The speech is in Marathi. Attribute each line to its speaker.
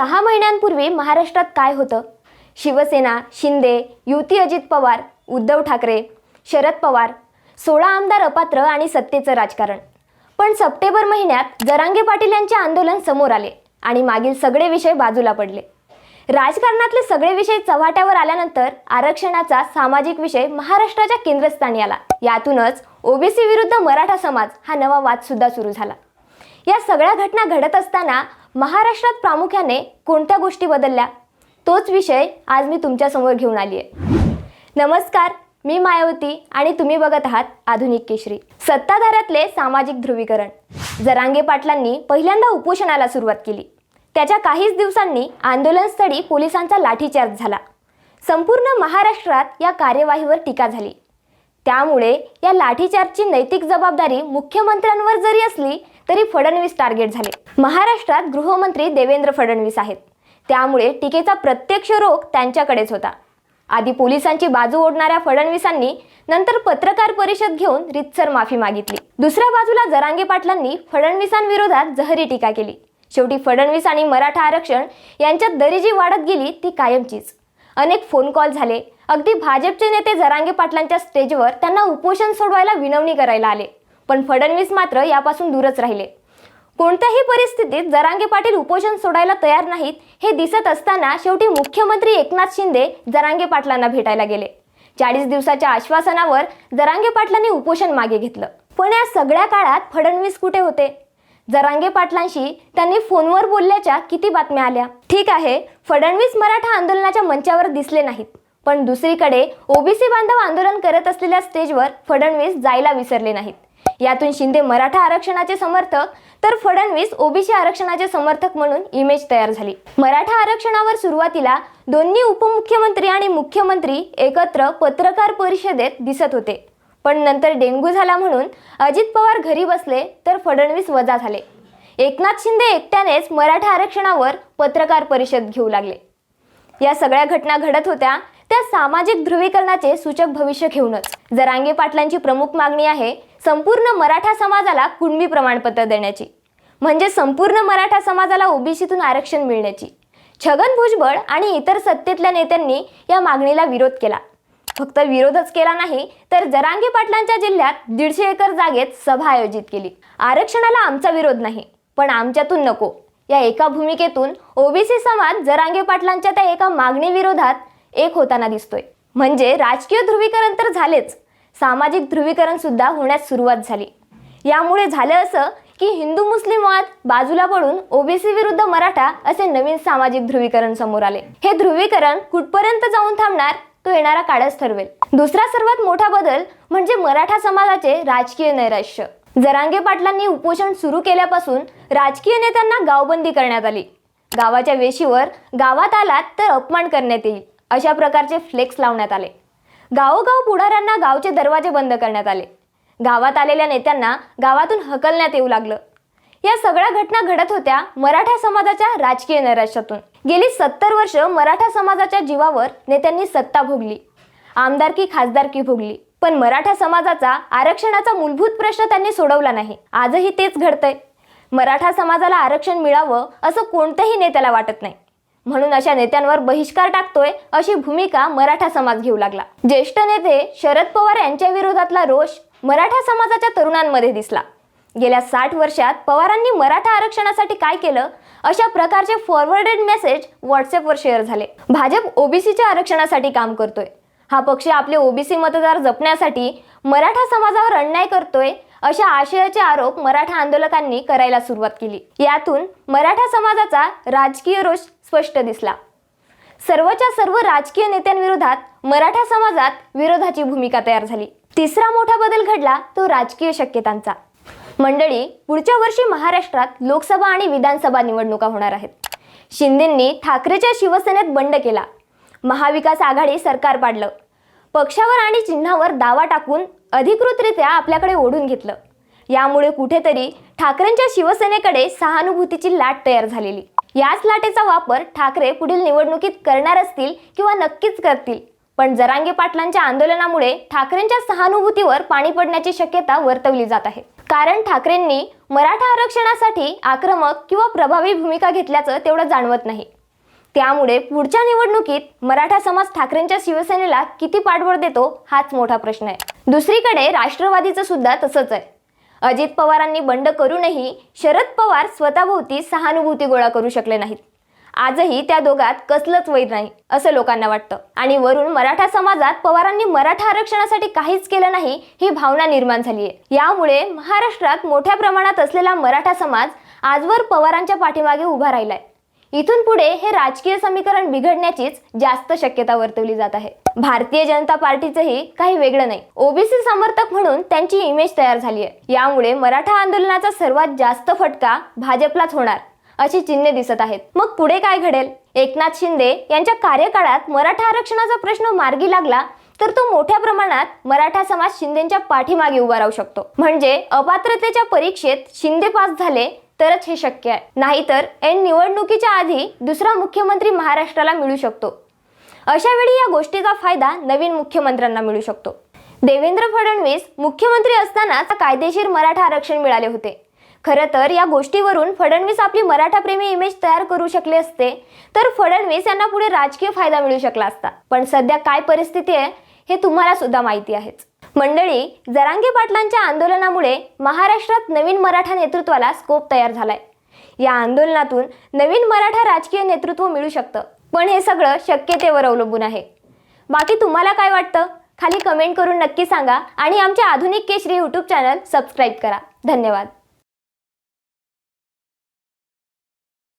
Speaker 1: 6 महिन्यांपूर्वी महाराष्ट्रात काय होतं? शिवसेना, शिंदे, युती, अजित पवार, उद्धव ठाकरे, शरद पवार, 16 आमदार अपात्र आणि सत्तेचं राजकारण. पण सप्टेंबर महिन्यात जरांगे पाटील यांचे आंदोलन समोर आले आणि मागील सगळे विषय बाजूला पडले. राजकारणातले सगळे विषय चव्हाट्यावर आल्यानंतर आरक्षणाचा सामाजिक विषय महाराष्ट्राच्या केंद्रस्थानी आला. यातूनच ओबीसी विरुद्ध मराठा समाज हा नवा वाद सुद्धा सुरू झाला. या सगळ्या घटना घडत असताना महाराष्ट्रात प्रामुख्याने कोणत्या गोष्टी बदलल्या, तोच विषय आज मी तुमच्या समोर घेऊन आली आहे. नमस्कार, मी मायावती आणि तुम्ही बघत आहात आधुनिक केशरी. सत्ताधाऱ्यातले सामाजिक ध्रुवीकरण. जरांगे पाटलांनी पहिल्यांदा उपोषणाला सुरुवात केली. त्याच्या काहीच दिवसांनी आंदोलनस्थळी पोलिसांचा लाठीचार्ज झाला. संपूर्ण महाराष्ट्रात या कार्यवाहीवर टीका झाली. त्यामुळे या लाठीचार्जची नैतिक जबाबदारी मुख्यमंत्र्यांवर जरी असली तरी फडणवीस टार्गेट झाले. महाराष्ट्रात गृहमंत्री देवेंद्र फडणवीस आहेत, त्यामुळे टीकेचा प्रत्यक्ष रोख त्यांच्याकडेच होता. आधी पोलिसांची बाजू ओढणाऱ्या फडणवीसांनी नंतर पत्रकार परिषद घेऊन रितसर माफी मागितली. दुसऱ्या बाजूला जरांगे पाटलांनी फडणवीसांविरोधात जहरी टीका केली. शेवटी फडणवीस आणि मराठा आरक्षण यांच्यात दरी जी वाढत गेली ती कायमचीच. अनेक फोन कॉल झाले. अगदी भाजपचे नेते जरांगे पाटलांच्या स्टेजवर त्यांना उपोषण सोडवायला विनवणी करायला आले. पण फडणवीस मात्र यापासून दूरच राहिले. कोणत्याही परिस्थितीत जरांगे पाटील उपोषण सोडायला तयार नाहीत हे दिसत असताना शेवटी मुख्यमंत्री एकनाथ शिंदे जरांगे पाटलांना भेटायला गेले. 40 दिवसाच्या आश्वासनावर जरांगे पाटलांनी उपोषण मागे घेतलं. पण या सगळ्या काळात फडणवीस कुठे होते? जरांगे पाटलांशी त्यांनी फोनवर बोलल्याच्या किती बातम्या आल्या? ठीक आहे, फडणवीस मराठा आंदोलनाच्या मंचावर दिसले नाहीत, पण दुसरीकडे ओबीसी बांधव आंदोलन करत असलेल्या स्टेजवर फडणवीस जायला विसरले नाहीत. यातून शिंदे मराठा आरक्षणाचे समर्थक तर फडणवीस ओबीसी आरक्षणाचे समर्थक म्हणून इमेज तयार झाली. मराठा आरक्षणावर सुरुवातीला दोन्ही उपमुख्यमंत्री आणि मुख्यमंत्री एकत्र पत्रकार परिषदेत दिसत होते. पण नंतर डेंग्यू झाला म्हणून अजित पवार घरी बसले तर फडणवीस वजा झाले. एकनाथ शिंदे एकट्यानेच मराठा आरक्षणावर पत्रकार परिषद घेऊ लागले. या सगळ्या घटना घडत होत्या त्या सामाजिक ध्रुवीकरणाचे सूचक भविष्य घेऊनच. जरांगे पाटलांची प्रमुख मागणी आहे संपूर्ण मराठा समाजाला कुणबी प्रमाणपत्र देण्याची, म्हणजे संपूर्ण मराठा समाजाला ओबीसीतून आरक्षण मिळण्याची. छगन भुजबळ आणि इतर सत्तेतल्या नेत्यांनी या मागणीला विरोध केला. फक्त विरोधच केला नाही तर जरांगे पाटलांच्या जिल्ह्यात 150 एकर जागेत सभा आयोजित केली. आरक्षणाला आमचा विरोध नाही, पण आमच्यातून नको या एका भूमिकेतून ओबीसी समाज जरांगे पाटलांच्या त्या एका मागणी विरोधात एक होताना दिसतोय. म्हणजे राजकीय ध्रुवीकरण तर झालेच, सामाजिक ध्रुवीकरण सुद्धा होण्यास सुरुवात झाली. यामुळे झालं असं की हिंदू मुस्लिम वाद बाजूला पडून ओबीसी विरुद्ध मराठा असे नवीन सामाजिक ध्रुवीकरण समोर आले. हे ध्रुवीकरण कुठपर्यंत जाऊन थांबणार तो येणारा काळच ठरवेल. दुसरा सर्वात मोठा बदल म्हणजे मराठा समाजाचे राजकीय नैराश्य. जरांगे पाटलांनी उपोषण सुरू केल्यापासून राजकीय नेत्यांना गावबंदी करण्यात आली. गावाच्या वेशीवर गावात आलात तर अपमान करण्यात येईल अशा प्रकारचे फ्लेक्स लावण्यात आले. गावोगाव पुढाऱ्यांना गावचे दरवाजे बंद करण्यात आले. गावात आलेल्या नेत्यांना गावातून हकलण्यात येऊ लागलं. या सगळ्या घटना घडत होत्या मराठा समाजाच्या राजकीय नैराश्यातून. गेली 70 वर्ष मराठा समाजाच्या जीवावर नेत्यांनी सत्ता भोगली, आमदारकी खासदारकी भोगली, पण मराठा समाजाचा आरक्षणाचा मूलभूत प्रश्न त्यांनी सोडवला नाही. आजही तेच घडतंय. मराठा समाजाला आरक्षण मिळावं असं कोणत्याही नेत्याला वाटत नाही, म्हणून अशा नेत्यांवर बहिष्कार टाकतोय अशी भूमिका मराठा समाज घेऊ लागला. ज्येष्ठ नेते शरद पवार यांच्या विरोधातला रोष मराठा समाजाच्या तरुणांमध्ये दिसला. गेल्या 60 वर्षात पवारांनी मराठा आरक्षणासाठी काय केलं अशा प्रकारचे फॉरवर्डेड मेसेज व्हॉट्सअपवर शेअर झाले. भाजप ओबीसीच्या आरक्षणासाठी काम करतोय, हा पक्ष आपले ओबीसी मतदार जपण्यासाठी मराठा समाजावर अन्याय करतोय अशा आशयाचे आरोप मराठा आंदोलकांनी करायला सुरुवात केली. यातून मराठा समाजाचा राजकीय रोष स्पष्ट दिसला. सर्वच्या सर्व राजकीय नेत्यांविरोधात मराठा समाजात विरोधाची भूमिका तयार झाली. तिसरा मोठा बदल घडला तो राजकीय शक्यतांचा. मंडळी, पुढच्या वर्षी महाराष्ट्रात लोकसभा आणि विधानसभा निवडणुका होणार आहेत. शिंदेंनी ठाकरेच्या शिवसेनेत बंड केला. महाविकास आघाडी सरकार पाडलं. पक्षावर आणि चिन्हावर दावा टाकून अधिकृतरित्या आपल्याकडे ओढून घेतलं. यामुळे कुठेतरी ठाकरेंच्या शिवसेनेकडे सहानुभूतीची लाट तयार झालेली. याच लाटेचा वापर ठाकरे पुढील निवडणुकीत करणार असतील किंवा नक्कीच करतील. पण जरांगे पाटलांच्या आंदोलनामुळे ठाकरेंच्या सहानुभूतीवर पाणी पडण्याची शक्यता वर्तवली जात आहे. कारण ठाकरेंनी मराठा आरक्षणासाठी आक्रमक किंवा प्रभावी भूमिका घेतल्याचं तेवढं जाणवत नाही. त्यामुळे पुढच्या निवडणुकीत मराठा समाज ठाकरेंच्या शिवसेनेला किती पाठबळ देतो हाच मोठा प्रश्न आहे. दुसरीकडे राष्ट्रवादीचं सुद्धा तसंच आहे. अजित पवारांनी बंड करूनही शरद पवार स्वतःभोवती सहानुभूती गोळा करू शकले नाहीत. आजही त्या दोघात कसलंच वैर नाही असं लोकांना वाटतं. आणि वरून मराठा समाजात पवारांनी मराठा आरक्षणासाठी काहीच केलं नाही ही भावना निर्माण झाली आहे. यामुळे महाराष्ट्रात मोठ्या प्रमाणात असलेला मराठा समाज आजवर पवारांच्या पाठीमागे उभा राहिलाय. इथून पुढे हे राजकीय समीकरण बिघडण्याचीच जास्त शक्यता वर्तवली जात आहे. भारतीय जनता पार्टीचंही काही वेगळं नाही. ओबीसी समर्थक म्हणून त्यांची इमेज तयार झाली आहे. यामुळे मराठा आंदोलनाचा सर्वात जास्त फटका भाजपलाच होणार अशी चिन्हे दिसत आहेत. मग पुढे काय घडेल? एकनाथ शिंदे यांच्या कार्यकाळात मराठा आरक्षणाचा प्रश्न मार्गी लागला तर तो मोठ्या प्रमाणात मराठा समाज शिंदेच्या पाठीमागे उभा राहू शकतो. म्हणजे अपात्रतेच्या परीक्षेत शिंदे पास झाले तरच हे शक्य आहे. नाहीतर ऐन निवडणुकीच्या आधी दुसरा मुख्यमंत्री महाराष्ट्राला मिळू शकतो. अशा वेळी या गोष्टीचा फायदा नवीन मुख्यमंत्र्यांना मिळू शकतो. देवेंद्र फडणवीस मुख्यमंत्री असताना कायदेशीर मराठा आरक्षण मिळाले होते. खरं तर या गोष्टीवरून फडणवीस आपली मराठा प्रेमी इमेज तयार करू शकले असते तर फडणवीस यांना पुढे राजकीय फायदा मिळू शकला असता. पण सध्या काय परिस्थिती आहे हे तुम्हाला सुद्धा माहिती आहेच. मंडळी, जरांगे पाटलांच्या आंदोलनामुळे महाराष्ट्रात नवीन मराठा नेतृत्वाला स्कोप तयार झालाय. या आंदोलनातून नवीन मराठा राजकीय नेतृत्व मिळू शकतं. पण हे सगळं शक्यतेवर अवलंबून आहे. बाकी तुम्हाला काय वाटतं? खाली कमेंट करून नक्की सांगा आणि आमच्या आधुनिक केसरी यूट्यूब चॅनल सबस्क्राईब करा. धन्यवाद.